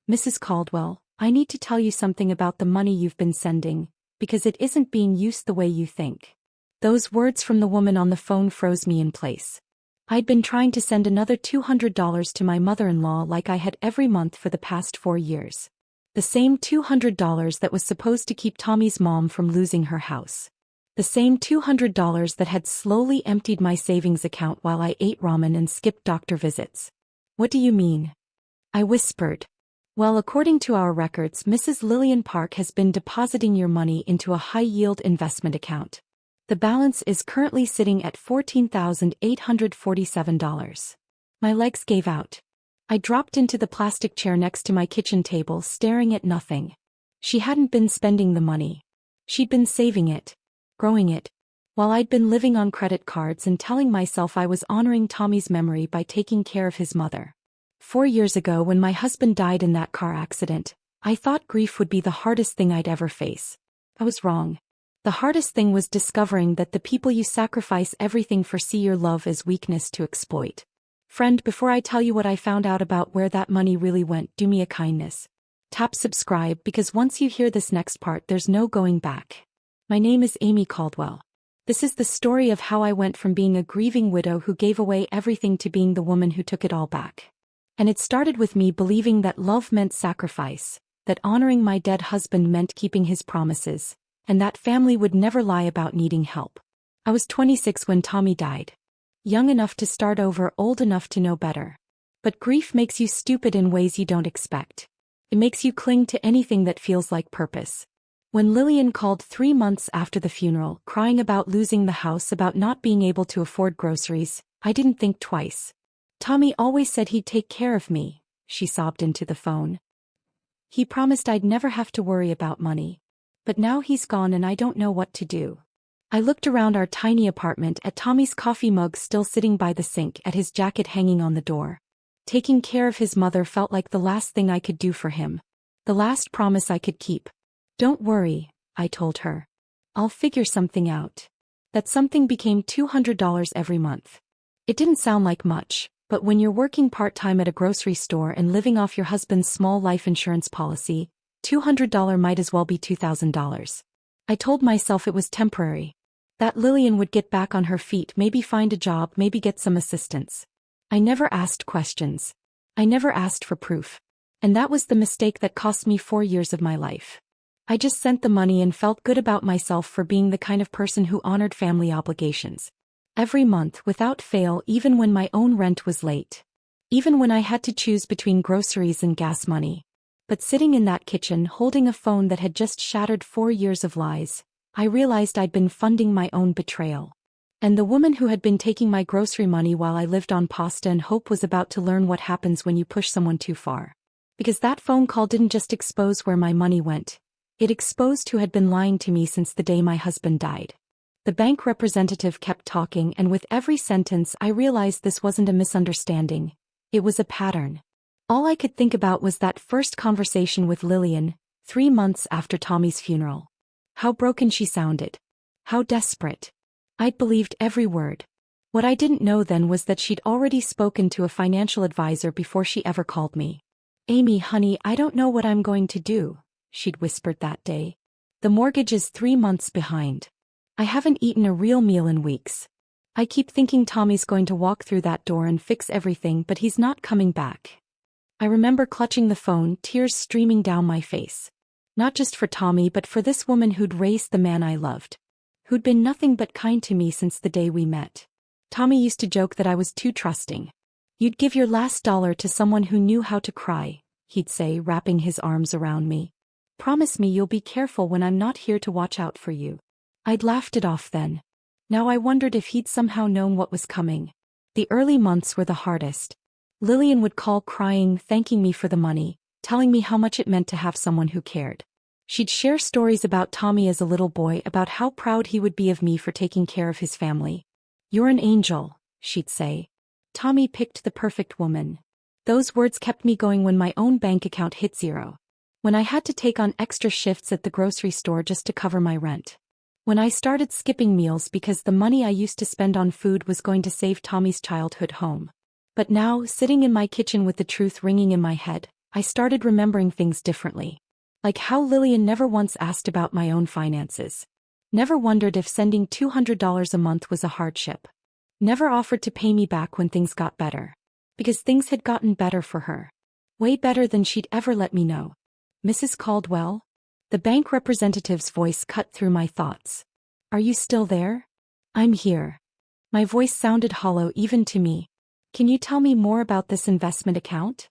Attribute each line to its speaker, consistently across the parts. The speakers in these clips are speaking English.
Speaker 1: Mrs. Caldwell, I need to tell you something about the money you've been sending, because it isn't being used the way you think. Those words from the woman on the phone froze me in place. I'd been trying to send another $200 to my mother-in-law like I had every month for the past 4 years. The same $200 that was supposed to keep Tommy's mom from losing her house. The same $200 that had slowly emptied my savings account while I ate ramen and skipped doctor visits. What do you mean? I whispered. Well, according to our records, Mrs. Lillian Park has been depositing your money into a high-yield investment account. The balance is currently sitting at $14,847. My legs gave out. I dropped into the plastic chair next to my kitchen table, staring at nothing. She hadn't been spending the money. She'd been saving it, growing it, while I'd been living on credit cards and telling myself I was honoring Tommy's memory by taking care of his mother. 4 years ago, when my husband died in that car accident, I thought grief would be the hardest thing I'd ever face. I was wrong. The hardest thing was discovering that the people you sacrifice everything for see your love as weakness to exploit. Friend, before I tell you what I found out about where that money really went, do me a kindness. Tap subscribe, because once you hear this next part, there's no going back. My name is Amy Caldwell. This is the story of how I went from being a grieving widow who gave away everything to being the woman who took it all back. And it started with me believing that love meant sacrifice, that honoring my dead husband meant keeping his promises, and that family would never lie about needing help. I was 26 when Tommy died. Young enough to start over, old enough to know better. But grief makes you stupid in ways you don't expect. It makes you cling to anything that feels like purpose. When Lillian called 3 months after the funeral, crying about losing the house, about not being able to afford groceries, I didn't think twice. Tommy always said he'd take care of me, she sobbed into the phone. He promised I'd never have to worry about money. But now he's gone and I don't know what to do. I looked around our tiny apartment, at Tommy's coffee mug still sitting by the sink, at his jacket hanging on the door. Taking care of his mother felt like the last thing I could do for him. The last promise I could keep. Don't worry, I told her. I'll figure something out. That something became $200 every month. It didn't sound like much, but when you're working part-time at a grocery store and living off your husband's small life insurance policy, $200 might as well be $2,000. I told myself it was temporary. That Lillian would get back on her feet, maybe find a job, maybe get some assistance. I never asked questions. I never asked for proof. And that was the mistake that cost me 4 years of my life. I just sent the money and felt good about myself for being the kind of person who honored family obligations. Every month, without fail, even when my own rent was late. Even when I had to choose between groceries and gas money. But sitting in that kitchen, holding a phone that had just shattered 4 years of lies, I realized I'd been funding my own betrayal. And the woman who had been taking my grocery money while I lived on pasta and hope was about to learn what happens when you push someone too far. Because that phone call didn't just expose where my money went. It exposed who had been lying to me since the day my husband died. The bank representative kept talking, and with every sentence I realized this wasn't a misunderstanding. It was a pattern. All I could think about was that first conversation with Lillian, 3 months after Tommy's funeral. How broken she sounded. How desperate. I'd believed every word. What I didn't know then was that she'd already spoken to a financial advisor before she ever called me. Amy, honey, I don't know what I'm going to do, she'd whispered that day. The mortgage is 3 months behind. I haven't eaten a real meal in weeks. I keep thinking Tommy's going to walk through that door and fix everything, but he's not coming back. I remember clutching the phone, tears streaming down my face. Not just for Tommy, but for this woman who'd raised the man I loved. Who'd been nothing but kind to me since the day we met. Tommy used to joke that I was too trusting. You'd give your last dollar to someone who knew how to cry, he'd say, wrapping his arms around me. Promise me you'll be careful when I'm not here to watch out for you. I'd laughed it off then. Now I wondered if he'd somehow known what was coming. The early months were the hardest. Lillian would call crying, thanking me for the money, telling me how much it meant to have someone who cared. She'd share stories about Tommy as a little boy, about how proud he would be of me for taking care of his family. You're an angel, she'd say. Tommy picked the perfect woman. Those words kept me going when my own bank account hit zero. When I had to take on extra shifts at the grocery store just to cover my rent. When I started skipping meals because the money I used to spend on food was going to save Tommy's childhood home. But now, sitting in my kitchen with the truth ringing in my head, I started remembering things differently. Like how Lillian never once asked about my own finances. Never wondered if sending $200 a month was a hardship. Never offered to pay me back when things got better. Because things had gotten better for her. Way better than she'd ever let me know. Mrs. Caldwell? The bank representative's voice cut through my thoughts. Are you still there? I'm here. My voice sounded hollow even to me. Can you tell me more about this investment account?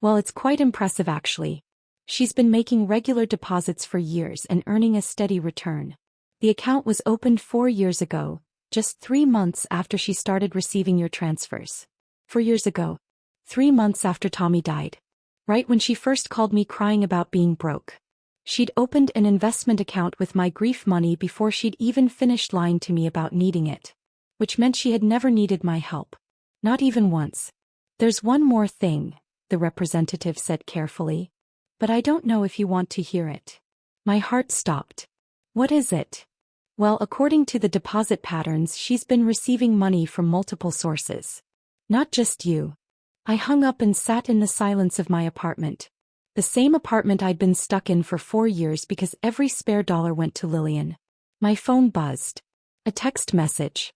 Speaker 1: Well, it's quite impressive actually. She's been making regular deposits for years and earning a steady return. The account was opened 4 years ago, just 3 months after she started receiving your transfers. 4 years ago. 3 months after Tommy died. Right when she first called me crying about being broke. She'd opened an investment account with my grief money before she'd even finished lying to me about needing it. Which meant she had never needed my help. Not even once. There's one more thing, the representative said carefully. But I don't know if you want to hear it. My heart stopped. What is it? Well, according to the deposit patterns, she's been receiving money from multiple sources. Not just you. I hung up and sat in the silence of my apartment. The same apartment I'd been stuck in for 4 years because every spare dollar went to Lillian. My phone buzzed. A text message.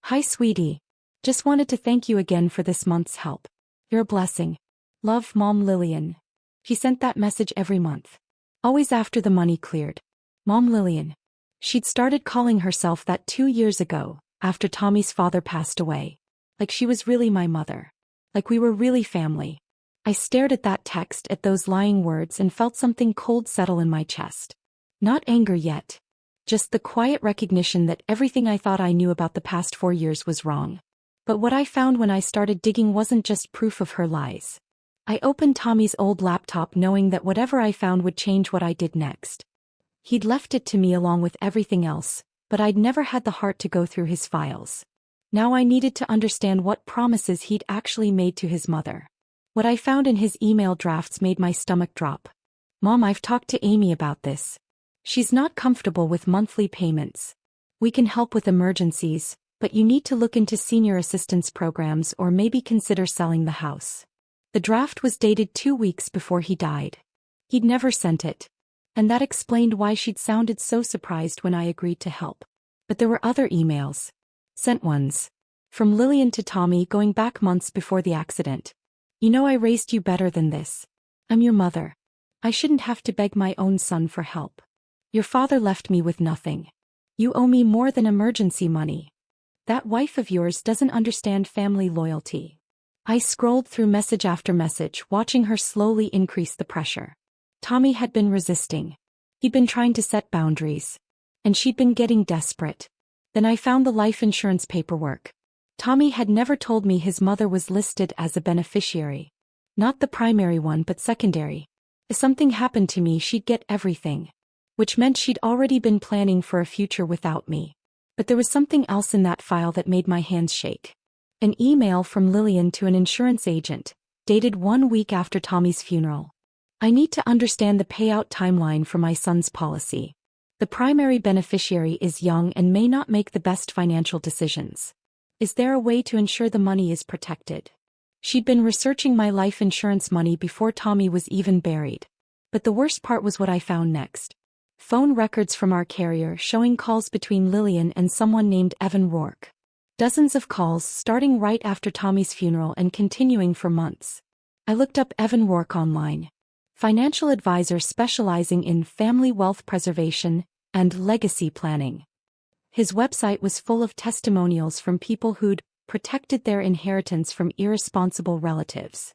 Speaker 1: Hi sweetie. Just wanted to thank you again for this month's help. You're a blessing. Love, Mom Lillian. He sent that message every month. Always after the money cleared. Mom Lillian. She'd started calling herself that 2 years ago, after Tommy's father passed away. Like she was really my mother. Like we were really family. I stared at that text, at those lying words, and felt something cold settle in my chest. Not anger yet. Just the quiet recognition that everything I thought I knew about the past 4 years was wrong. But what I found when I started digging wasn't just proof of her lies. I opened Tommy's old laptop knowing that whatever I found would change what I did next. He'd left it to me along with everything else, but I'd never had the heart to go through his files. Now I needed to understand what promises he'd actually made to his mother. What I found in his email drafts made my stomach drop. Mom, I've talked to Amy about this. She's not comfortable with monthly payments. We can help with emergencies, but you need to look into senior assistance programs or maybe consider selling the house. The draft was dated 2 weeks before he died. He'd never sent it. And that explained why she'd sounded so surprised when I agreed to help. But there were other emails. Sent ones. From Lillian to Tommy going back months before the accident. You know I raised you better than this. I'm your mother. I shouldn't have to beg my own son for help. Your father left me with nothing. You owe me more than emergency money. That wife of yours doesn't understand family loyalty. I scrolled through message after message, watching her slowly increase the pressure. Tommy had been resisting. He'd been trying to set boundaries. And she'd been getting desperate. Then I found the life insurance paperwork. Tommy had never told me his mother was listed as a beneficiary. Not the primary one but secondary. If something happened to me, she'd get everything. Which meant she'd already been planning for a future without me. But there was something else in that file that made my hands shake. An email from Lillian to an insurance agent, dated 1 week after Tommy's funeral. I need to understand the payout timeline for my son's policy. The primary beneficiary is young and may not make the best financial decisions. Is there a way to ensure the money is protected? She'd been researching my life insurance money before Tommy was even buried. But the worst part was what I found next. Phone records from our carrier showing calls between Lillian and someone named Evan Rourke. Dozens of calls starting right after Tommy's funeral and continuing for months. I looked up Evan Rourke online. Financial advisor specializing in family wealth preservation and legacy planning. His website was full of testimonials from people who'd protected their inheritance from irresponsible relatives.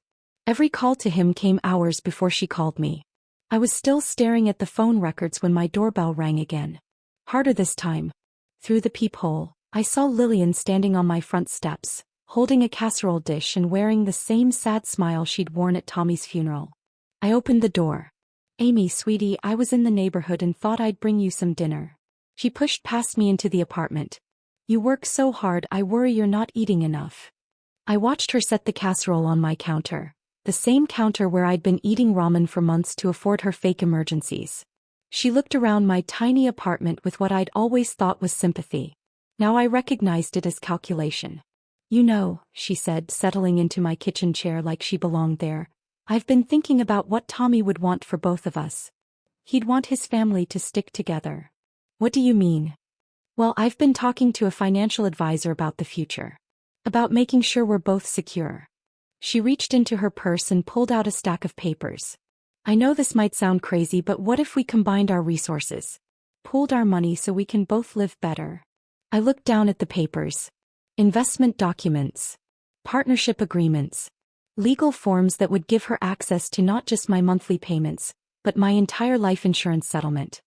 Speaker 1: Every call to him came hours before she called me. I was still staring at the phone records when my doorbell rang again. Harder this time. Through the peephole, I saw Lillian standing on my front steps, holding a casserole dish and wearing the same sad smile she'd worn at Tommy's funeral. I opened the door. Amy, sweetie, I was in the neighborhood and thought I'd bring you some dinner. She pushed past me into the apartment. You work so hard, I worry you're not eating enough. I watched her set the casserole on my counter, the same counter where I'd been eating ramen for months to afford her fake emergencies. She looked around my tiny apartment with what I'd always thought was sympathy. Now I recognized it as calculation. You know, she said, settling into my kitchen chair like she belonged there, I've been thinking about what Tommy would want for both of us. He'd want his family to stick together. What do you mean? Well, I've been talking to a financial advisor about the future. About making sure we're both secure. She reached into her purse and pulled out a stack of papers. I know this might sound crazy, but what if we combined our resources? Pooled our money so we can both live better. I looked down at the papers. Investment documents. Partnership agreements. Legal forms that would give her access to not just my monthly payments, but my entire life insurance settlement.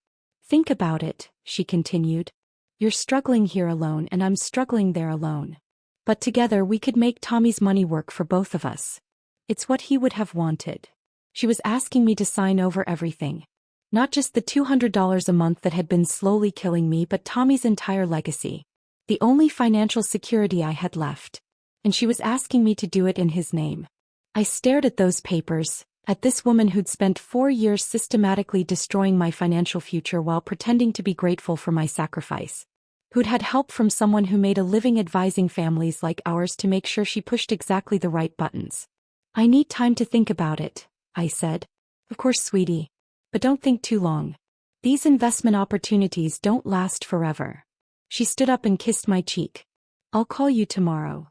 Speaker 1: Think about it, she continued. You're struggling here alone and I'm struggling there alone. But together we could make Tommy's money work for both of us. It's what he would have wanted. She was asking me to sign over everything. Not just the $200 a month that had been slowly killing me, but Tommy's entire legacy. The only financial security I had left. And she was asking me to do it in his name. I stared at those papers, at this woman who'd spent 4 years systematically destroying my financial future while pretending to be grateful for my sacrifice. Who'd had help from someone who made a living advising families like ours to make sure she pushed exactly the right buttons. I need time to think about it, I said. Of course, sweetie. But don't think too long. These investment opportunities don't last forever. She stood up and kissed my cheek. I'll call you tomorrow.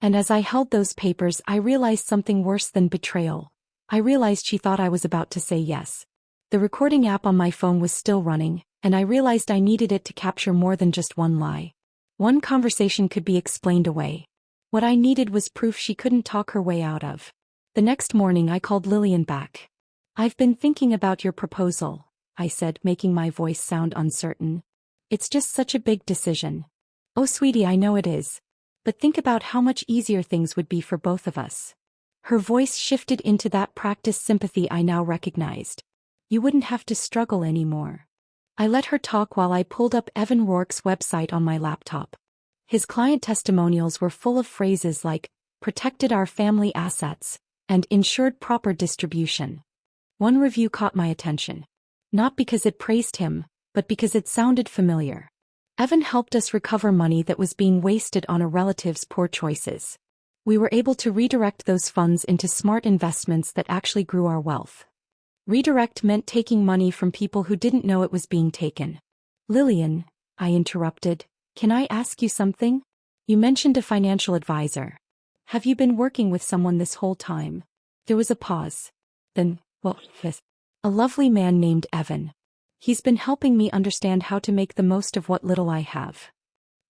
Speaker 1: And as I held those papers, I realized something worse than betrayal. I realized she thought I was about to say yes. The recording app on my phone was still running, and I realized I needed it to capture more than just one lie. One conversation could be explained away. What I needed was proof she couldn't talk her way out of. The next morning I called Lillian back. I've been thinking about your proposal, I said, making my voice sound uncertain. It's just such a big decision. Oh sweetie, I know it is. But think about how much easier things would be for both of us. Her voice shifted into that practiced sympathy I now recognized. You wouldn't have to struggle anymore. I let her talk while I pulled up Evan Rourke's website on my laptop. His client testimonials were full of phrases like, protected our family assets, and ensured proper distribution. One review caught my attention. Not because it praised him, but because it sounded familiar. Evan helped us recover money that was being wasted on a relative's poor choices. We were able to redirect those funds into smart investments that actually grew our wealth. Redirect meant taking money from people who didn't know it was being taken. Lillian, I interrupted, can I ask you something? You mentioned a financial advisor. Have you been working with someone this whole time? There was a pause. Then, well, yes. A lovely man named Evan. He's been helping me understand how to make the most of what little I have.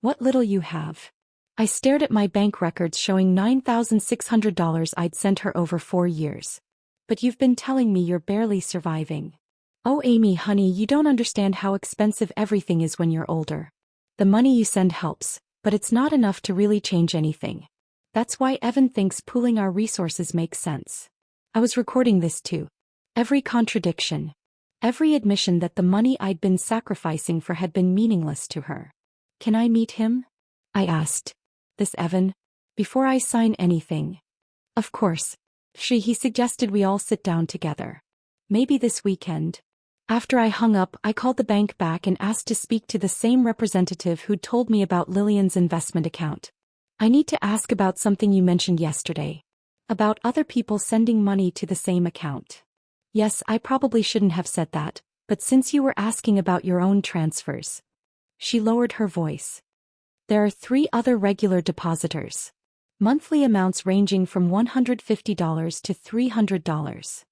Speaker 1: What little you have? I stared at my bank records showing $9,600 I'd sent her over 4 years. But you've been telling me you're barely surviving. Oh Amy, honey, you don't understand how expensive everything is when you're older. The money you send helps, but it's not enough to really change anything. That's why Evan thinks pooling our resources makes sense. I was recording this too. Every contradiction. Every admission that the money I'd been sacrificing for had been meaningless to her. Can I meet him? I asked. This Evan? Before I sign anything. Of course. He suggested we all sit down together. Maybe this weekend. After I hung up, I called the bank back and asked to speak to the same representative who'd told me about Lillian's investment account. I need to ask about something you mentioned yesterday. About other people sending money to the same account. Yes, I probably shouldn't have said that, but since you were asking about your own transfers. She lowered her voice. There are 3 other regular depositors. Monthly amounts ranging from $150 to $300.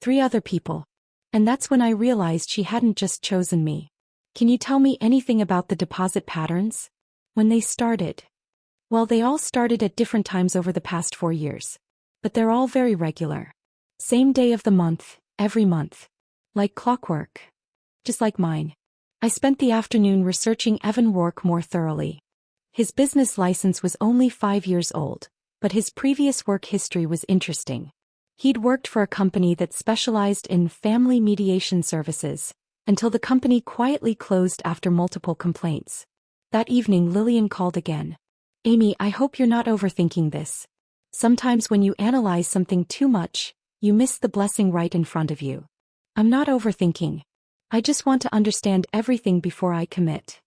Speaker 1: 3 other people. And that's when I realized she hadn't just chosen me. Can you tell me anything about the deposit patterns? When they started? Well, they all started at different times over the past 4 years. But they're all very regular. Same day of the month, every month. Like clockwork. Just like mine. I spent the afternoon researching Evan Rourke more thoroughly. His business license was only 5 years old, but his previous work history was interesting. He'd worked for a company that specialized in family mediation services, until the company quietly closed after multiple complaints. That evening Lillian called again. Amy, I hope you're not overthinking this. Sometimes when you analyze something too much, you miss the blessing right in front of you. I'm not overthinking. I just want to understand everything before I commit.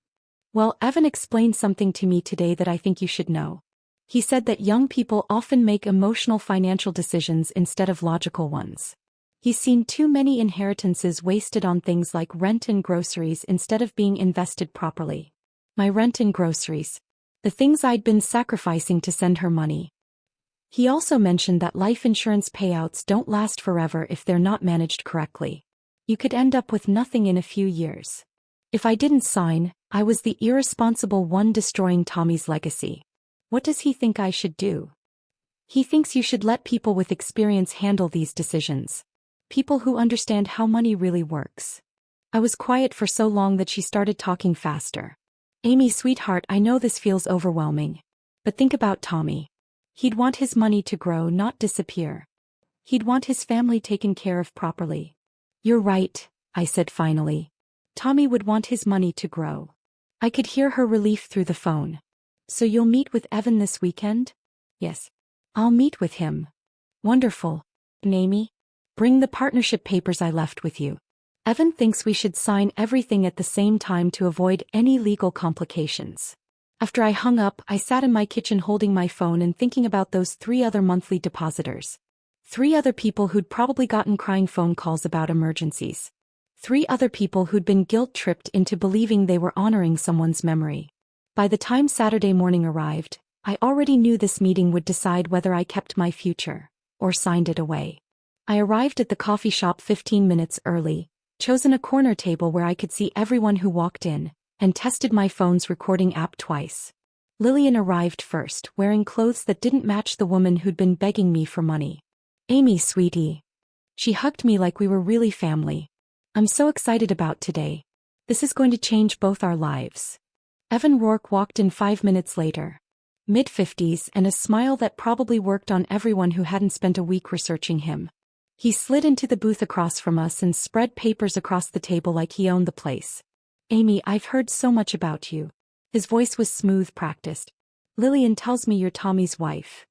Speaker 1: Well, Evan explained something to me today that I think you should know. He said that young people often make emotional financial decisions instead of logical ones. He's seen too many inheritances wasted on things like rent and groceries instead of being invested properly. My rent and groceries. The things I'd been sacrificing to send her money. He also mentioned that life insurance payouts don't last forever if they're not managed correctly. You could end up with nothing in a few years. If I didn't sign, I was the irresponsible one destroying Tommy's legacy. What does he think I should do? He thinks you should let people with experience handle these decisions. People who understand how money really works. I was quiet for so long that she started talking faster. Amy, sweetheart, I know this feels overwhelming. But think about Tommy. He'd want his money to grow, not disappear. He'd want his family taken care of properly. You're right, I said finally. Tommy would want his money to grow. I could hear her relief through the phone. So you'll meet with Evan this weekend? Yes. I'll meet with him. Wonderful. Amy? Bring the partnership papers I left with you. Evan thinks we should sign everything at the same time to avoid any legal complications. After I hung up, I sat in my kitchen holding my phone and thinking about those 3 other monthly depositors. 3 other people who'd probably gotten crying phone calls about emergencies. 3 other people who'd been guilt-tripped into believing they were honoring someone's memory. By the time Saturday morning arrived, I already knew this meeting would decide whether I kept my future, or signed it away. I arrived at the coffee shop 15 minutes early, chosen a corner table where I could see everyone who walked in, and tested my phone's recording app twice. Lillian arrived first, wearing clothes that didn't match the woman who'd been begging me for money. Amy, sweetie. She hugged me like we were really family. I'm so excited about today. This is going to change both our lives. Evan Rourke walked in 5 minutes later. Mid-50s and a smile that probably worked on everyone who hadn't spent a week researching him. He slid into the booth across from us and spread papers across the table like he owned the place. Amy, I've heard so much about you. His voice was smooth, practiced. Lillian tells me you're Tommy's wife.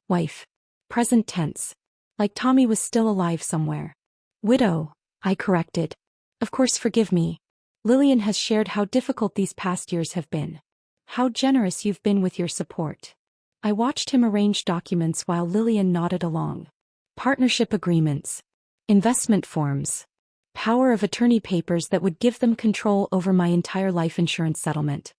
Speaker 1: Wife. Present tense. Like Tommy was still alive somewhere. Widow, I corrected. Of course, forgive me. Lillian has shared how difficult these past years have been. How generous you've been with your support. I watched him arrange documents while Lillian nodded along. Partnership agreements. Investment forms. Power of attorney papers that would give them control over my entire life insurance settlement.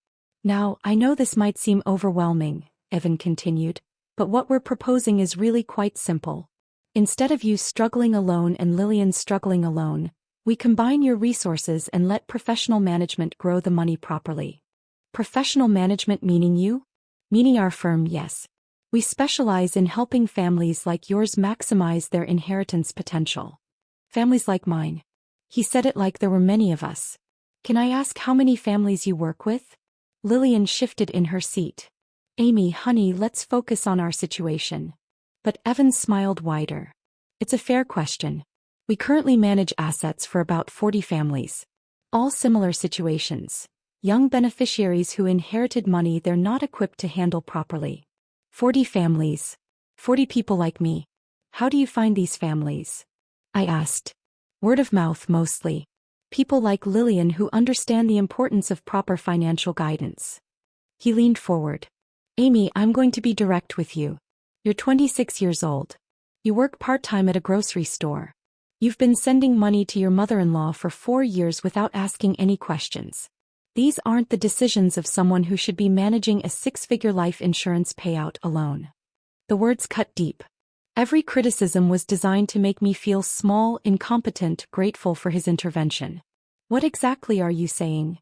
Speaker 1: Now, I know this might seem overwhelming, Evan continued, but what we're proposing is really quite simple. Instead of you struggling alone and Lillian struggling alone, we combine your resources and let professional management grow the money properly. Professional management meaning you? Meaning our firm, yes. We specialize in helping families like yours maximize their inheritance potential. Families like mine. He said it like there were many of us. Can I ask how many families you work with? Lillian shifted in her seat. Amy, honey, let's focus on our situation. But Evan smiled wider. It's a fair question. We currently manage assets for about 40 families. All similar situations. Young beneficiaries who inherited money they're not equipped to handle properly. 40 families. 40 people like me. How do you find these families? I asked. Word of mouth mostly. People like Lillian who understand the importance of proper financial guidance. He leaned forward. Amy, I'm going to be direct with you. You're 26 years old. You work part-time at a grocery store. You've been sending money to your mother-in-law for 4 years without asking any questions. These aren't the decisions of someone who should be managing a 6-figure life insurance payout alone. The words cut deep. Every criticism was designed to make me feel small, incompetent, grateful for his intervention. What exactly are you saying?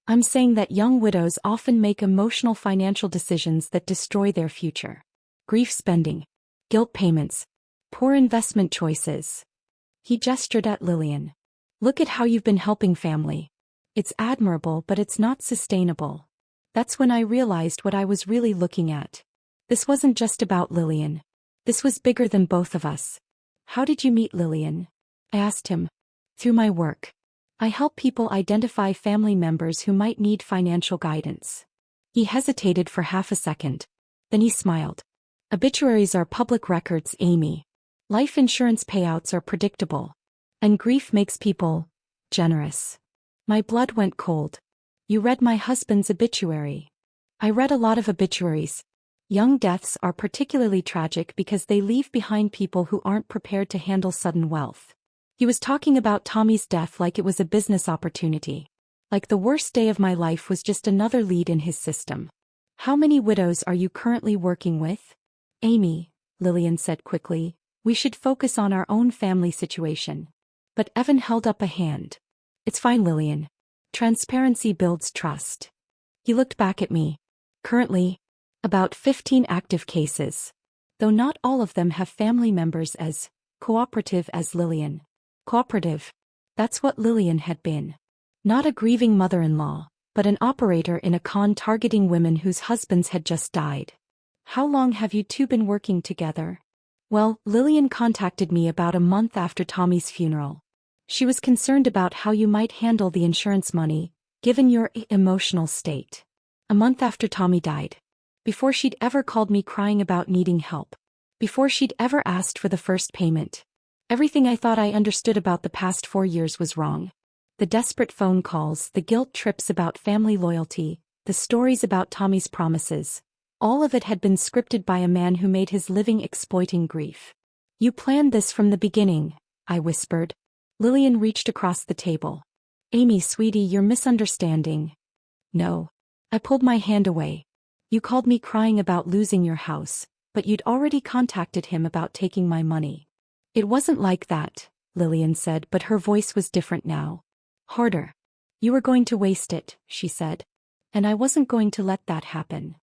Speaker 1: I'm saying that young widows often make emotional financial decisions that destroy their future. Grief spending. Guilt payments. Poor investment choices. He gestured at Lillian. Look at how you've been helping family. It's admirable, but it's not sustainable. That's when I realized what I was really looking at. This wasn't just about Lillian. This was bigger than both of us. How did you meet Lillian? I asked him. Through my work. I help people identify family members who might need financial guidance. He hesitated for half a second. Then he smiled. Obituaries are public records, Amy. Life insurance payouts are predictable. And grief makes people generous. My blood went cold. You read my husband's obituary. I read a lot of obituaries. Young deaths are particularly tragic because they leave behind people who aren't prepared to handle sudden wealth. He was talking about Tommy's death like it was a business opportunity. Like the worst day of my life was just another lead in his system. How many widows are you currently working with? Amy, Lillian said quickly, we should focus on our own family situation. But Evan held up a hand. It's fine, Lillian. Transparency builds trust. He looked back at me. Currently, about 15 active cases. Though not all of them have family members as cooperative as Lillian. Cooperative. That's what Lillian had been. Not a grieving mother-in-law, but an operator in a con targeting women whose husbands had just died. How long have you two been working together? Well, Lillian contacted me about a month after Tommy's funeral. She was concerned about how you might handle the insurance money, given your emotional state. A month after Tommy died. Before she'd ever called me crying about needing help. Before she'd ever asked for the first payment. Everything I thought I understood about the past 4 years was wrong. The desperate phone calls, the guilt trips about family loyalty, the stories about Tommy's promises. All of it had been scripted by a man who made his living exploiting grief. You planned this from the beginning, I whispered. Lillian reached across the table. Amy, sweetie, you're misunderstanding. No. I pulled my hand away. You called me crying about losing your house, but you'd already contacted him about taking my money. It wasn't like that, Lillian said, but her voice was different now. Harder. You were going to waste it, she said. And I wasn't going to let that happen.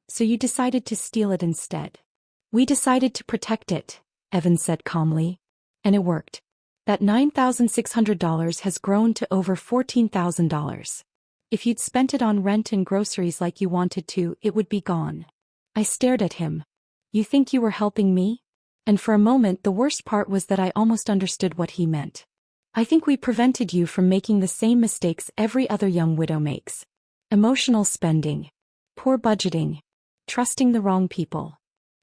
Speaker 1: So you decided to steal it instead. We decided to protect it, Evan said calmly. And it worked. That $9,600 has grown to over $14,000. If you'd spent it on rent and groceries like you wanted to, it would be gone. I stared at him. You think you were helping me? And for a moment the worst part was that I almost understood what he meant. I think we prevented you from making the same mistakes every other young widow makes. Emotional spending. Poor budgeting. Trusting the wrong people.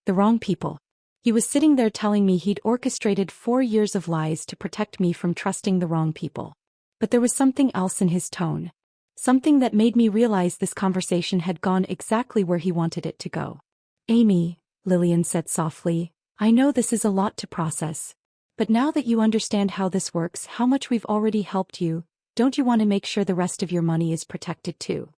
Speaker 1: The wrong people. He was sitting there telling me he'd orchestrated 4 years of lies to protect me from trusting the wrong people. But there was something else in his tone. Something that made me realize this conversation had gone exactly where he wanted it to go. Amy, Lillian said softly, I know this is a lot to process. But now that you understand how this works, how much we've already helped you, don't you want to make sure the rest of your money is protected too?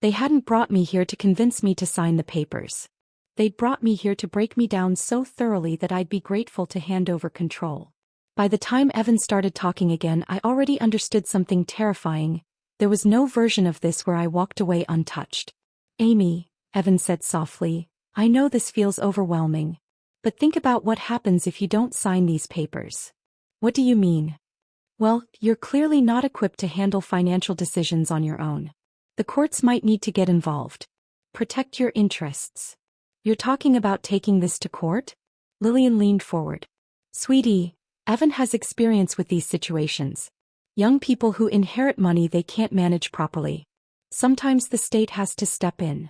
Speaker 1: They hadn't brought me here to convince me to sign the papers. They'd brought me here to break me down so thoroughly that I'd be grateful to hand over control. By the time Evan started talking again, I already understood something terrifying. There was no version of this where I walked away untouched. Amy, Evan said softly, I know this feels overwhelming. But think about what happens if you don't sign these papers. What do you mean? Well, you're clearly not equipped to handle financial decisions on your own. The courts might need to get involved. Protect your interests. You're talking about taking this to court? Lillian leaned forward. Sweetie, Evan has experience with these situations. Young people who inherit money they can't manage properly. Sometimes the state has to step in.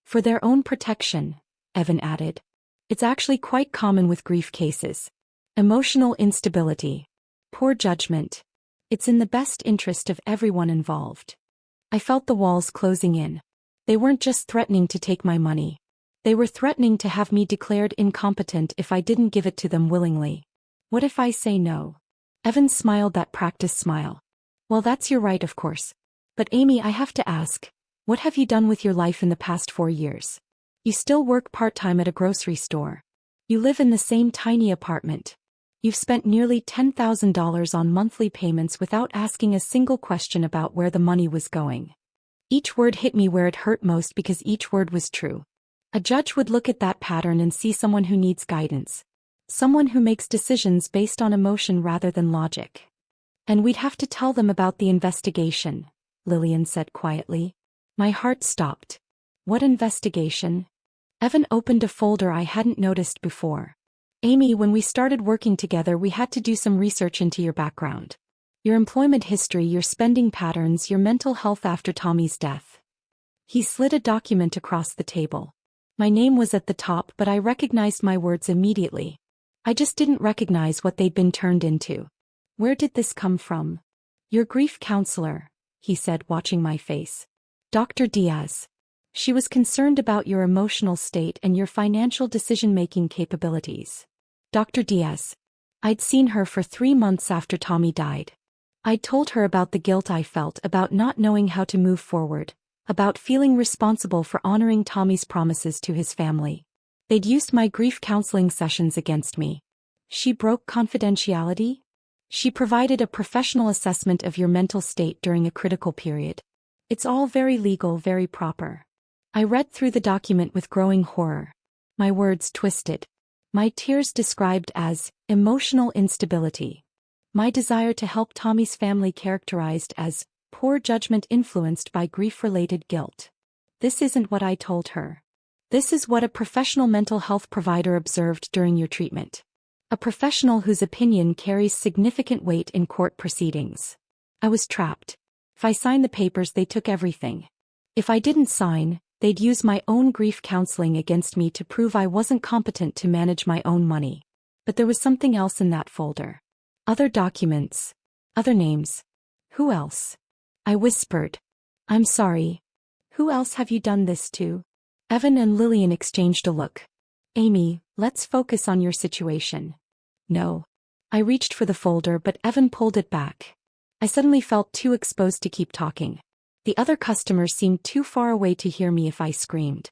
Speaker 1: For their own protection, Evan added. It's actually quite common with grief cases. Emotional instability. Poor judgment. It's in the best interest of everyone involved. I felt the walls closing in. They weren't just threatening to take my money. They were threatening to have me declared incompetent if I didn't give it to them willingly. What if I say no? Evan smiled that practiced smile. Well, that's your right, of course. But Amy, I have to ask, what have you done with your life in the past 4 years? You still work part-time at a grocery store. You live in the same tiny apartment. You've spent nearly $10,000 on monthly payments without asking a single question about where the money was going. Each word hit me where it hurt most because each word was true. A judge would look at that pattern and see someone who needs guidance. Someone who makes decisions based on emotion rather than logic. And we'd have to tell them about the investigation, Lillian said quietly. My heart stopped. What investigation? Evan opened a folder I hadn't noticed before. Amy, when we started working together, we had to do some research into your background. Your employment history, your spending patterns, your mental health after Tommy's death. He slid a document across the table. My name was at the top, but I recognized my words immediately. I just didn't recognize what they'd been turned into. Where did this come from? Your grief counselor, he said, watching my face. Dr. Diaz. She was concerned about your emotional state and your financial decision-making capabilities. Dr. Diaz. I'd seen her for 3 months after Tommy died. I'd told her about the guilt I felt about not knowing how to move forward, about feeling responsible for honoring Tommy's promises to his family. They'd used my grief counseling sessions against me. She broke confidentiality? She provided a professional assessment of your mental state during a critical period. It's all very legal, very proper. I read through the document with growing horror. My words twisted. My tears described as emotional instability. My desire to help Tommy's family characterized as poor judgment influenced by grief-related guilt. This isn't what I told her. This is what a professional mental health provider observed during your treatment. A professional whose opinion carries significant weight in court proceedings. I was trapped. If I signed the papers, they took everything. If I didn't sign, they'd use my own grief counseling against me to prove I wasn't competent to manage my own money. But there was something else in that folder. Other documents. Other names. Who else? I whispered. I'm sorry. Who else have you done this to? Evan and Lillian exchanged a look. Amy, let's focus on your situation. No. I reached for the folder, but Evan pulled it back. I suddenly felt too exposed to keep talking. The other customers seemed too far away to hear me if I screamed.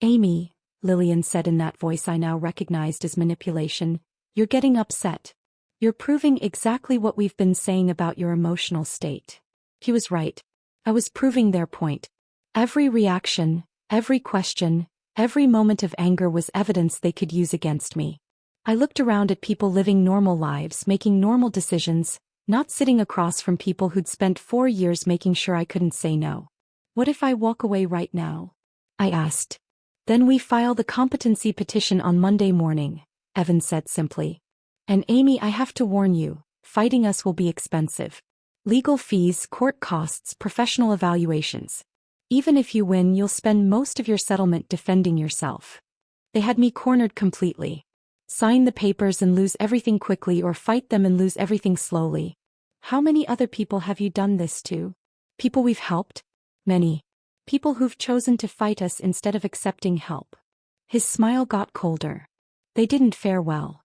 Speaker 1: Amy, Lillian said in that voice I now recognized as manipulation, you're getting upset. You're proving exactly what we've been saying about your emotional state. He was right. I was proving their point. Every reaction, every question, every moment of anger was evidence they could use against me. I looked around at people living normal lives, making normal decisions, not sitting across from people who'd spent 4 years making sure I couldn't say no. What if I walk away right now? I asked. Then we file the competency petition on Monday morning, Evan said simply. And Amy, I have to warn you, fighting us will be expensive. Legal fees, court costs, professional evaluations. Even if you win, you'll spend most of your settlement defending yourself. They had me cornered completely. Sign the papers and lose everything quickly, or fight them and lose everything slowly. How many other people have you done this to? People we've helped? Many. People who've chosen to fight us instead of accepting help. His smile got colder. They didn't fare well.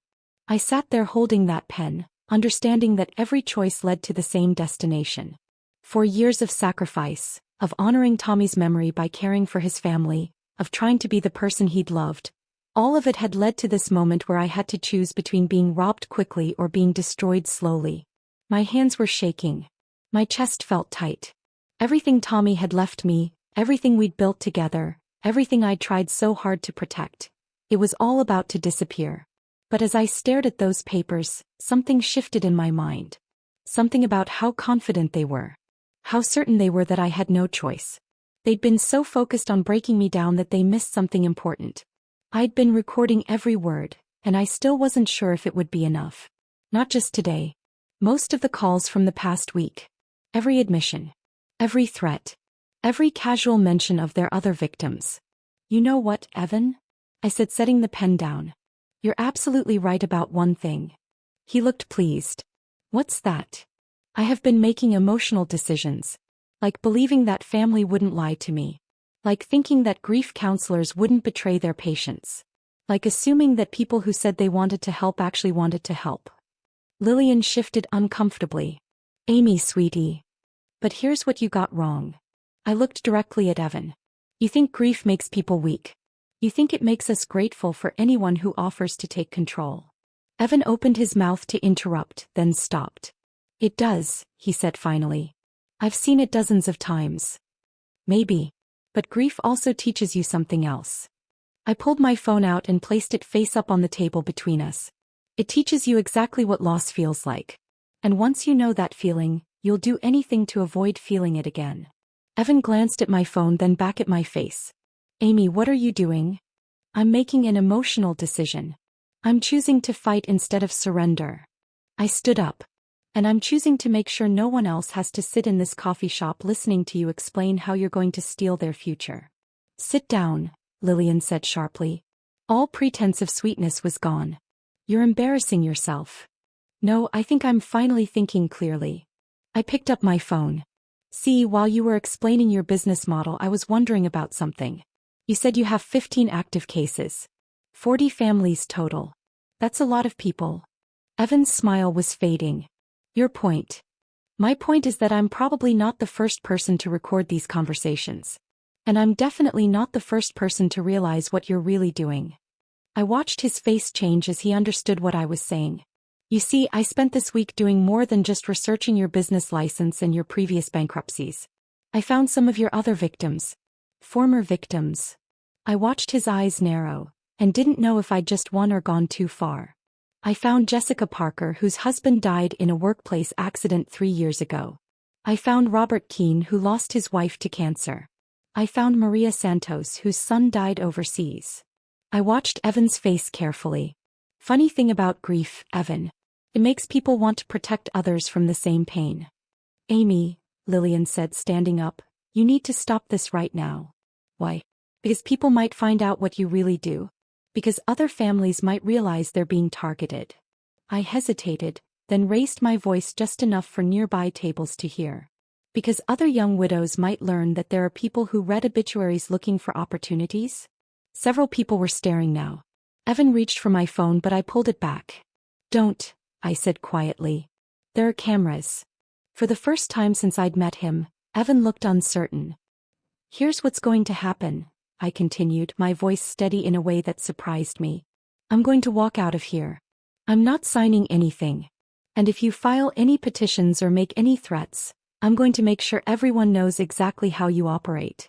Speaker 1: I sat there holding that pen, understanding that every choice led to the same destination. 4 years of sacrifice, of honoring Tommy's memory by caring for his family, of trying to be the person he'd loved. All of it had led to this moment where I had to choose between being robbed quickly or being destroyed slowly. My hands were shaking. My chest felt tight. Everything Tommy had left me, everything we'd built together, everything I'd tried so hard to protect. It was all about to disappear. But as I stared at those papers, something shifted in my mind. Something about how confident they were. How certain they were that I had no choice. They'd been so focused on breaking me down that they missed something important. I'd been recording every word, and I still wasn't sure if it would be enough. Not just today. Most of the calls from the past week. Every admission. Every threat. Every casual mention of their other victims. You know what, Evan? I said, setting the pen down. You're absolutely right about one thing. He looked pleased. What's that? I have been making emotional decisions. Like believing that family wouldn't lie to me. Like thinking that grief counselors wouldn't betray their patients. Like assuming that people who said they wanted to help actually wanted to help. Lillian shifted uncomfortably. Amy, sweetie. But here's what you got wrong. I looked directly at Evan. You think grief makes people weak. You think it makes us grateful for anyone who offers to take control. Evan opened his mouth to interrupt, then stopped. It does, he said finally. I've seen it dozens of times. Maybe. But grief also teaches you something else. I pulled my phone out and placed it face up on the table between us. It teaches you exactly what loss feels like. And once you know that feeling, you'll do anything to avoid feeling it again. Evan glanced at my phone, then back at my face. Amy, what are you doing? I'm making an emotional decision. I'm choosing to fight instead of surrender. I stood up. And I'm choosing to make sure no one else has to sit in this coffee shop listening to you explain how you're going to steal their future. Sit down, Lillian said sharply. All pretense of sweetness was gone. You're embarrassing yourself. No, I think I'm finally thinking clearly. I picked up my phone. See, while you were explaining your business model, I was wondering about something. You said you have 15 active cases. 40 families total. That's a lot of people. Evan's smile was fading. Your point. My point is that I'm probably not the first person to record these conversations. And I'm definitely not the first person to realize what you're really doing. I watched his face change as he understood what I was saying. You see, I spent this week doing more than just researching your business license and your previous bankruptcies. I found some of your other victims. Former victims. I watched his eyes narrow, and didn't know if I'd just won or gone too far. I found Jessica Parker, whose husband died in a workplace accident 3 years ago. I found Robert Keene, who lost his wife to cancer. I found Maria Santos, whose son died overseas. I watched Evan's face carefully. Funny thing about grief, Evan. It makes people want to protect others from the same pain. Amy, Lillian said, standing up, you need to stop this right now. Why? Because people might find out what you really do. Because other families might realize they're being targeted. I hesitated, then raised my voice just enough for nearby tables to hear. Because other young widows might learn that there are people who read obituaries looking for opportunities. Several people were staring now. Evan reached for my phone, but I pulled it back. Don't, I said quietly. There are cameras. For the first time since I'd met him, Evan looked uncertain. Here's what's going to happen, I continued, my voice steady in a way that surprised me. I'm going to walk out of here. I'm not signing anything. And if you file any petitions or make any threats, I'm going to make sure everyone knows exactly how you operate.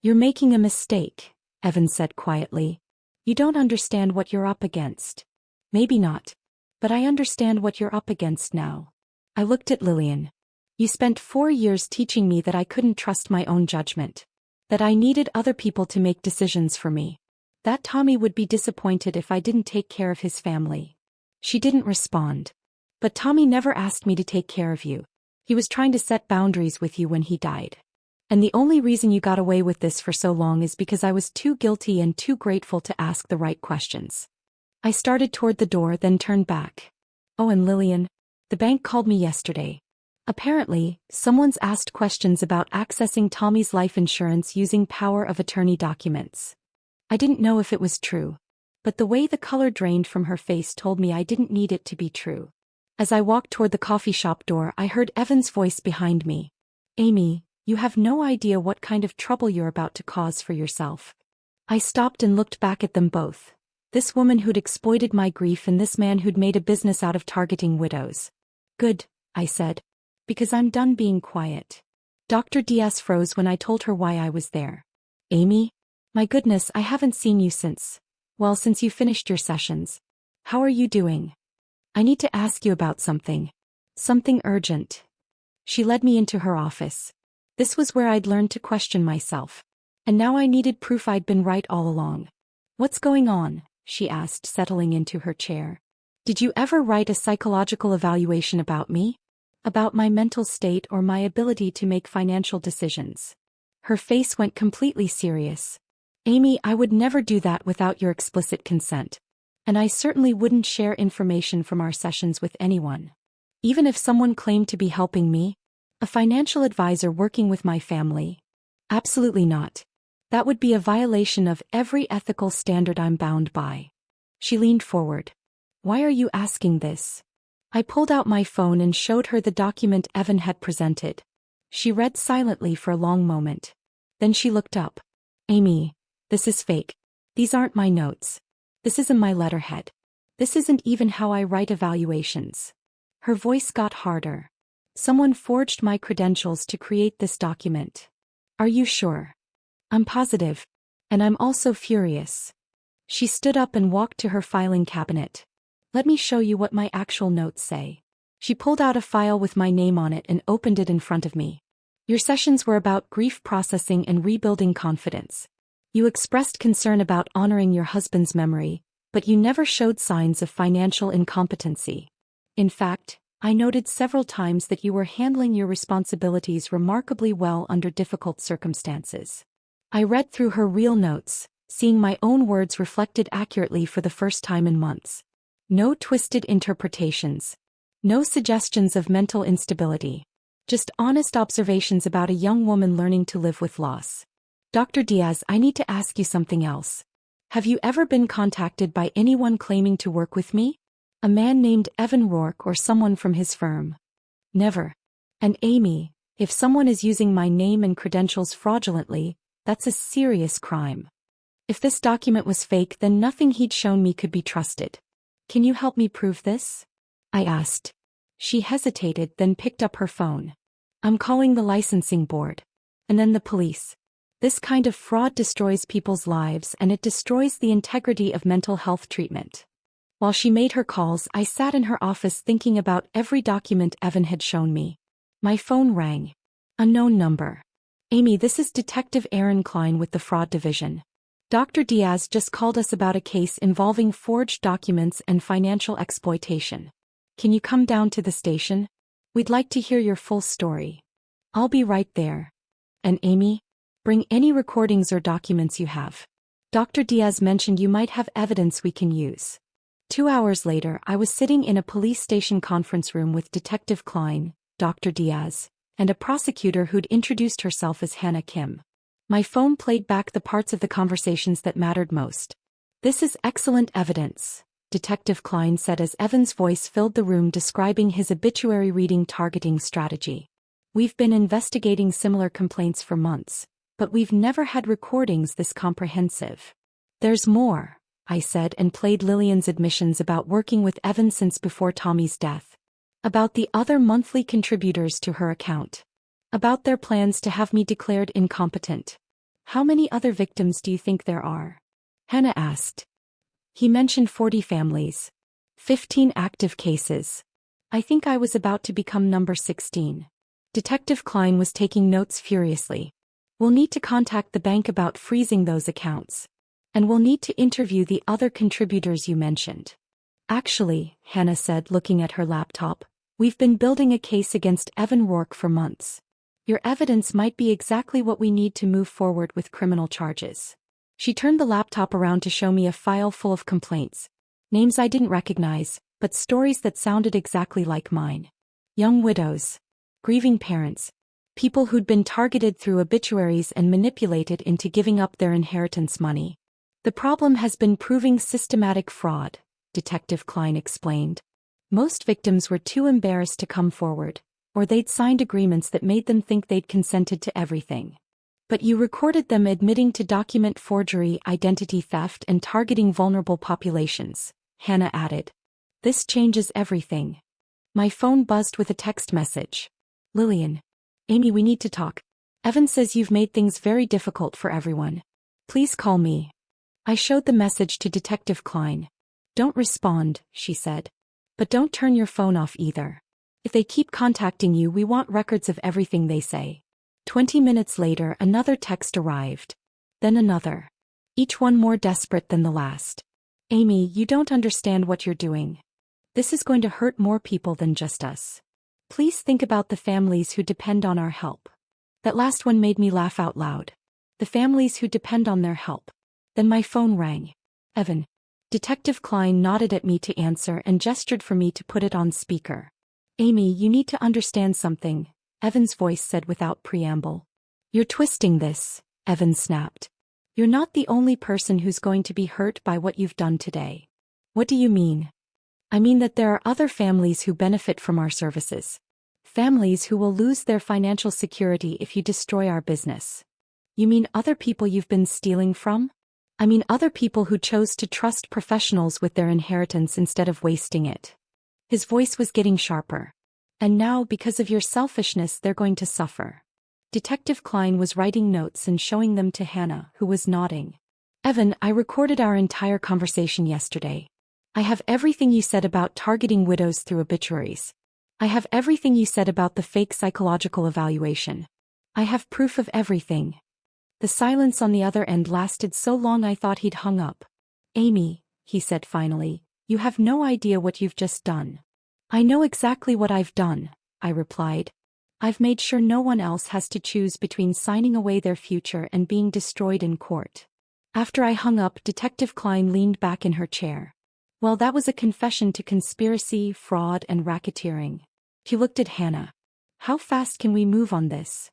Speaker 1: You're making a mistake, Evan said quietly. You don't understand what you're up against. Maybe not. But I understand what you're up against now. I looked at Lillian. You spent 4 years teaching me that I couldn't trust my own judgment. That I needed other people to make decisions for me. That Tommy would be disappointed if I didn't take care of his family. She didn't respond. But Tommy never asked me to take care of you. He was trying to set boundaries with you when he died. And the only reason you got away with this for so long is because I was too guilty and too grateful to ask the right questions. I started toward the door, then turned back. Oh, and Lillian, the bank called me yesterday. Apparently, someone's asked questions about accessing Tommy's life insurance using power of attorney documents. I didn't know if it was true. But the way the color drained from her face told me I didn't need it to be true. As I walked toward the coffee shop door, I heard Evan's voice behind me. Amy, you have no idea what kind of trouble you're about to cause for yourself. I stopped and looked back at them both. This woman who'd exploited my grief and this man who'd made a business out of targeting widows. Good, I said. Because I'm done being quiet. Dr. Diaz froze when I told her why I was there. Amy? My goodness, I haven't seen you since you finished your sessions. How are you doing? I need to ask you about something. Something urgent. She led me into her office. This was where I'd learned to question myself. And now I needed proof I'd been right all along. What's going on? She asked, settling into her chair. Did you ever write a psychological evaluation about me? About my mental state or my ability to make financial decisions? Her face went completely serious. Amy, I would never do that without your explicit consent. And I certainly wouldn't share information from our sessions with anyone. Even if someone claimed to be helping me? A financial advisor working with my family? Absolutely not. That would be a violation of every ethical standard I'm bound by. She leaned forward. Why are you asking this? I pulled out my phone and showed her the document Evan had presented. She read silently for a long moment. Then she looked up. Amy, this is fake. These aren't my notes. This isn't my letterhead. This isn't even how I write evaluations. Her voice got harder. Someone forged my credentials to create this document. Are you sure? I'm positive. And I'm also furious. She stood up and walked to her filing cabinet. Let me show you what my actual notes say. She pulled out a file with my name on it and opened it in front of me. Your sessions were about grief processing and rebuilding confidence. You expressed concern about honoring your husband's memory, but you never showed signs of financial incompetency. In fact, I noted several times that you were handling your responsibilities remarkably well under difficult circumstances. I read through her real notes, seeing my own words reflected accurately for the first time in months. No twisted interpretations. No suggestions of mental instability. Just honest observations about a young woman learning to live with loss. Dr. Diaz, I need to ask you something else. Have you ever been contacted by anyone claiming to work with me? A man named Evan Rourke or someone from his firm? Never. And Amy, if someone is using my name and credentials fraudulently, that's a serious crime. If this document was fake, then nothing he'd shown me could be trusted. Can you help me prove this? I asked. She hesitated, then picked up her phone. I'm calling the licensing board. And then the police. This kind of fraud destroys people's lives, and it destroys the integrity of mental health treatment. While she made her calls, I sat in her office thinking about every document Evan had shown me. My phone rang. Unknown number. Amy, this is Detective Aaron Klein with the Fraud Division. Dr. Diaz just called us about a case involving forged documents and financial exploitation. Can you come down to the station? We'd like to hear your full story. I'll be right there. And Amy? Bring any recordings or documents you have. Dr. Diaz mentioned you might have evidence we can use. 2 hours later, I was sitting in a police station conference room with Detective Klein, Dr. Diaz, and a prosecutor who'd introduced herself as Hannah Kim. My phone played back the parts of the conversations that mattered most. This is excellent evidence, Detective Klein said as Evan's voice filled the room describing his obituary reading targeting strategy. We've been investigating similar complaints for months, but we've never had recordings this comprehensive. There's more, I said, and played Lillian's admissions about working with Evan since before Tommy's death. About the other monthly contributors to her account. About their plans to have me declared incompetent. How many other victims do you think there are? Hannah asked. He mentioned 40 families. 15 active cases. I think I was about to become number 16. Detective Klein was taking notes furiously. We'll need to contact the bank about freezing those accounts. And we'll need to interview the other contributors you mentioned. Actually, Hannah said, looking at her laptop, we've been building a case against Evan Rourke for months. Your evidence might be exactly what we need to move forward with criminal charges. She turned the laptop around to show me a file full of complaints. Names I didn't recognize, but stories that sounded exactly like mine. Young widows. Grieving parents. People who'd been targeted through obituaries and manipulated into giving up their inheritance money. The problem has been proving systematic fraud, Detective Klein explained. Most victims were too embarrassed to come forward, or they'd signed agreements that made them think they'd consented to everything. But you recorded them admitting to document forgery, identity theft, and targeting vulnerable populations, Hannah added. This changes everything. My phone buzzed with a text message. Lillian. Amy, we need to talk. Evan says you've made things very difficult for everyone. Please call me. I showed the message to Detective Klein. Don't respond, she said. But don't turn your phone off either. If they keep contacting you, we want records of everything they say. 20 minutes later, another text arrived. Then another. Each one more desperate than the last. Amy, you don't understand what you're doing. This is going to hurt more people than just us. Please think about the families who depend on our help. That last one made me laugh out loud. The families who depend on their help. Then my phone rang. Evan. Detective Klein nodded at me to answer and gestured for me to put it on speaker. Amy, you need to understand something, Evan's voice said without preamble. You're twisting this, Evan snapped. You're not the only person who's going to be hurt by what you've done today. What do you mean? I mean that there are other families who benefit from our services. Families who will lose their financial security if you destroy our business. You mean other people you've been stealing from? I mean other people who chose to trust professionals with their inheritance instead of wasting it. His voice was getting sharper. And now, because of your selfishness, they're going to suffer. Detective Klein was writing notes and showing them to Hannah, who was nodding. Evan, I recorded our entire conversation yesterday. I have everything you said about targeting widows through obituaries. I have everything you said about the fake psychological evaluation. I have proof of everything. The silence on the other end lasted so long I thought he'd hung up. Amy, he said finally, you have no idea what you've just done. I know exactly what I've done, I replied. I've made sure no one else has to choose between signing away their future and being destroyed in court. After I hung up, Detective Klein leaned back in her chair. Well, that was a confession to conspiracy, fraud, and racketeering. He looked at Hannah. How fast can we move on this?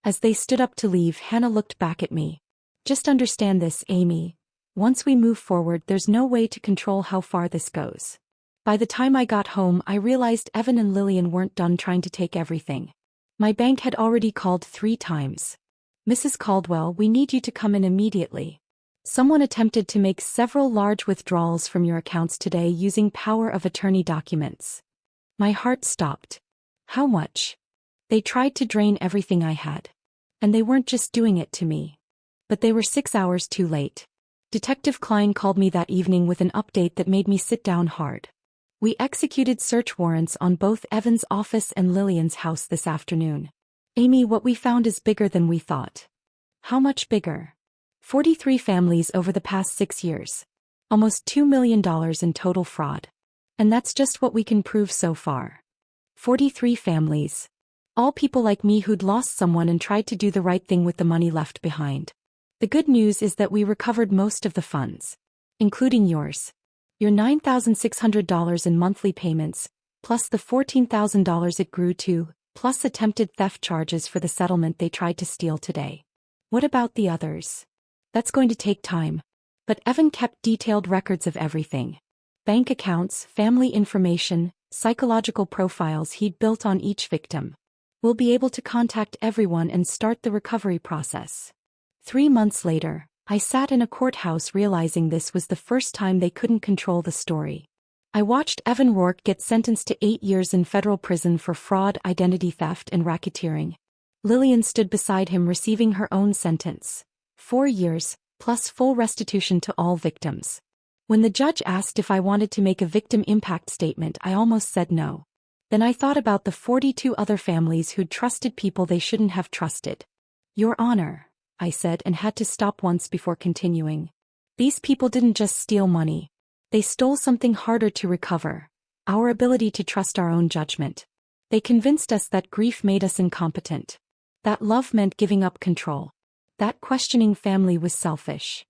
Speaker 1: As they stood up to leave, Hannah looked back at me. Just understand this, Amy. Once we move forward, there's no way to control how far this goes. By the time I got home, I realized Evan and Lillian weren't done trying to take everything. My bank had already called 3 times. Mrs. Caldwell, we need you to come in immediately. Someone attempted to make several large withdrawals from your accounts today using power of attorney documents. My heart stopped. How much? They tried to drain everything I had. And they weren't just doing it to me. But they were 6 hours too late. Detective Klein called me that evening with an update that made me sit down hard. We executed search warrants on both Evan's office and Lillian's house this afternoon. Amy, what we found is bigger than we thought. How much bigger? 43 families over the past 6 years. Almost $2 million in total fraud. And that's just what we can prove so far. 43 families. All people like me who'd lost someone and tried to do the right thing with the money left behind. The good news is that we recovered most of the funds. Including yours. Your $9,600 in monthly payments, plus the $14,000 it grew to, plus attempted theft charges for the settlement they tried to steal today. What about the others? That's going to take time. But Evan kept detailed records of everything. Bank accounts, family information, psychological profiles he'd built on each victim. We'll be able to contact everyone and start the recovery process. 3 months later, I sat in a courthouse realizing this was the first time they couldn't control the story. I watched Evan Rourke get sentenced to 8 years in federal prison for fraud, identity theft, and racketeering. Lillian stood beside him receiving her own sentence. 4 years, plus full restitution to all victims. When the judge asked if I wanted to make a victim impact statement, I almost said no. Then I thought about the 42 other families who'd trusted people they shouldn't have trusted. Your Honor, I said, and had to stop once before continuing. These people didn't just steal money. They stole something harder to recover. Our ability to trust our own judgment. They convinced us that grief made us incompetent. That love meant giving up control. That questioning family was selfish.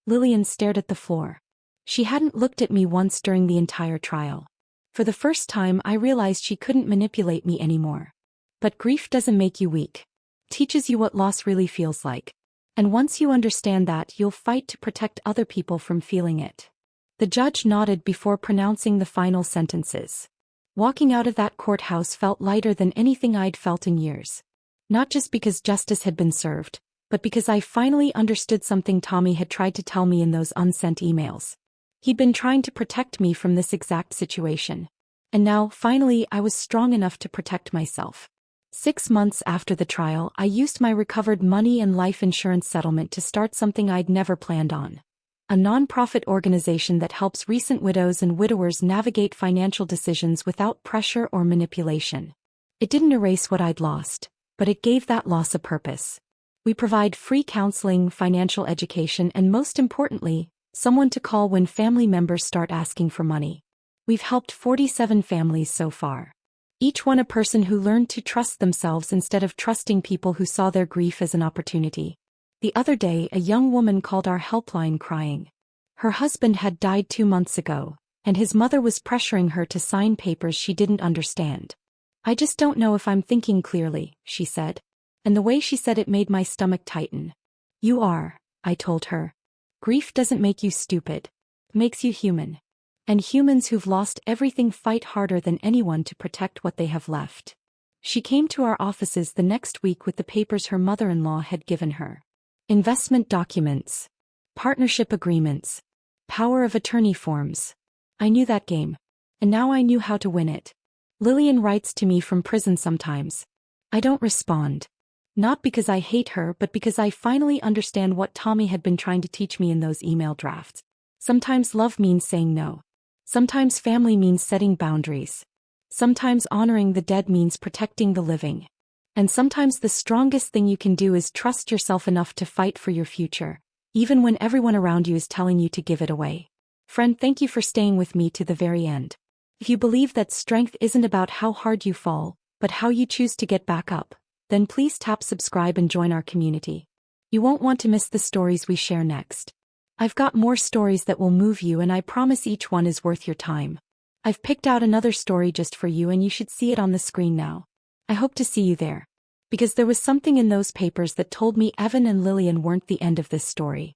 Speaker 1: Lillian stared at the floor. She hadn't looked at me once during the entire trial. For the first time, I realized she couldn't manipulate me anymore. But grief doesn't make you weak. It teaches you what loss really feels like. And once you understand that, you'll fight to protect other people from feeling it. The judge nodded before pronouncing the final sentences. Walking out of that courthouse felt lighter than anything I'd felt in years. Not just because justice had been served, but because I finally understood something Tommy had tried to tell me in those unsent emails. He'd been trying to protect me from this exact situation. And now, finally, I was strong enough to protect myself. 6 months after the trial, I used my recovered money and life insurance settlement to start something I'd never planned on. A non-profit organization that helps recent widows and widowers navigate financial decisions without pressure or manipulation. It didn't erase what I'd lost, but it gave that loss a purpose. We provide free counseling, financial education, and most importantly, someone to call when family members start asking for money. We've helped 47 families so far. Each one a person who learned to trust themselves instead of trusting people who saw their grief as an opportunity. The other day, a young woman called our helpline crying. Her husband had died 2 months ago, and his mother was pressuring her to sign papers she didn't understand. I just don't know if I'm thinking clearly, she said. And the way she said it made my stomach tighten. You are, I told her. Grief doesn't make you stupid. It makes you human. And humans who've lost everything fight harder than anyone to protect what they have left. She came to our offices the next week with the papers her mother-in-law had given her. Investment documents. Partnership agreements. Power of attorney forms. I knew that game. And now I knew how to win it. Lillian writes to me from prison sometimes. I don't respond. Not because I hate her, but because I finally understand what Tommy had been trying to teach me in those email drafts. Sometimes love means saying no. Sometimes family means setting boundaries. Sometimes honoring the dead means protecting the living. And sometimes the strongest thing you can do is trust yourself enough to fight for your future, even when everyone around you is telling you to give it away. Friend, thank you for staying with me to the very end. If you believe that strength isn't about how hard you fall, but how you choose to get back up, then please tap subscribe and join our community. You won't want to miss the stories we share next. I've got more stories that will move you, and I promise each one is worth your time. I've picked out another story just for you, and you should see it on the screen now. I hope to see you there. Because there was something in those papers that told me Evan and Lillian weren't the end of this story.